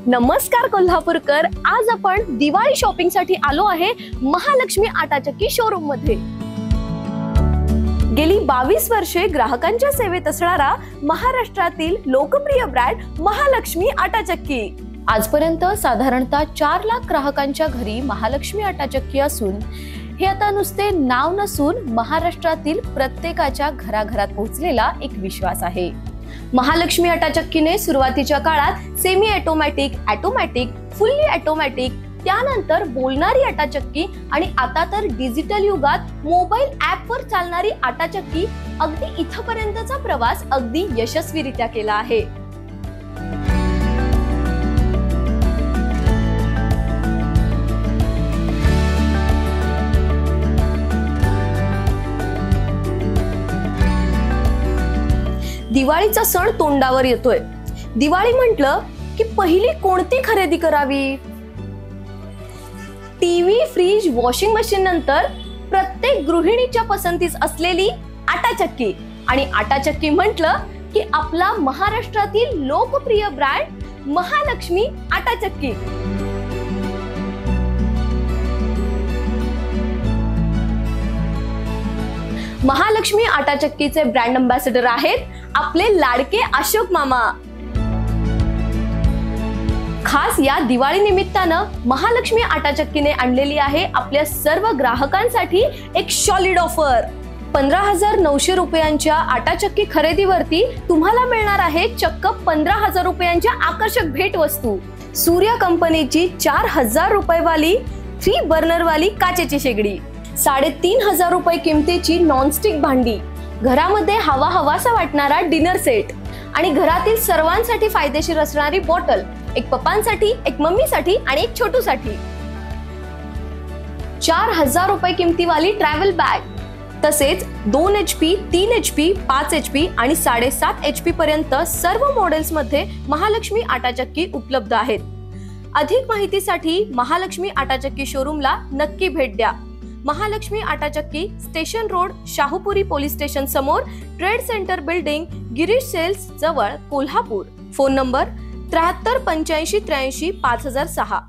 नमस्कार कोल्हापूरकर, आज आपण दिवाळी शॉपिंग साठी आलो आहे महालक्ष्मी आटा चक्की शोरूम मध्ये। गेली 22 वर्षे ग्राहकांच्या सेवेत असणारा महाराष्ट्रातील लोकप्रिय ब्रँड महालक्ष्मी आटा चक्की। आजपर्यंत साधारणतः 4 लाख ग्राहकांच्या घरी महालक्ष्मी आटा चक्की असून हे आता नुसते नाव नसून महाराष्ट्रातील प्रत्येकाच्या घराघरात पोहोचलेला एक विश्वास आहे। महालक्ष्मी आटा चक्कीने सुरुवातीच्या काळात semi automatic, automatic, fully automatic, त्यानंतर बोलणारी आटा चक्की आणि आता तर डिजिटल युगात मोबाईल ऍप वर चालणारी आटा चक्की अगदी इथपर्यंतचा प्रवास अगदी यशस्वीरित्या केला आहे। दिवाळीचा सण तोंडावर येतोय। दिवाळी म्हटलं की पहिली कोणती खरेदी करावी? टीव्ही, फ्रीज, वॉशिंग मशीन नंतर प्रत्येक गृहिणीच्या पसंतीस असलेली आटा चक्की। आणि आटा चक्की म्हटलं की आपला महाराष्ट्रातील लोकप्रिय ब्रँड महालक्ष्मी आटा चक्की। महालक्ष्मी आटा चक्कीचे ब्रँड अँबॅसेडर आहेत आपले लाडके अशोक मामा। खास या दिवाळी निमित्तानं महालक्ष्मी आटा चक्कीने आणलेली आहे आपल्या सर्व ग्राहकांसाठी एक सॉलिड ऑफर। 15,900 रुपयांच्या आटा चक्की खरेदीवरती तुम्हाला मिळणार आहे चक्क 15,000 रुपयांच्या आकर्षक भेट वस्तू। सूर्या कंपनीची 4,000 रुपये वाली 3 बर्नर वाली काचेची शेगडी, 3,500 रुपये किमतीची नॉनस्टिक भांडी, घरामध्ये हवा हवासा वाटणारा डिनर सेट आणि घरातील सर्वांसाठी फायदेशीर असणारी बॉटल, एक पप्पांसाठी, एक मम्मीसाठी आणि एक छोटूसाठी, 4,000 रुपये किमतीवाली ट्रॅव्हल बॅग, तसेच 2 HP, 3 HP, 5 HP आणि 7.5 HP पर्यंत सर्व मॉडेल्स मध्ये महालक्ष्मी आटा चक्की उपलब्ध आहेत। अधिक माहितीसाठी महालक्ष्मी आटा चक्की शोरूमला नक्की भेट द्या। महालक्ष्मी आटा चक्की, station road, Shahupuri police station समोर, trade centre building, Girish sales जवळ, कोल्हापूर। Phone number 73 85 83 5006।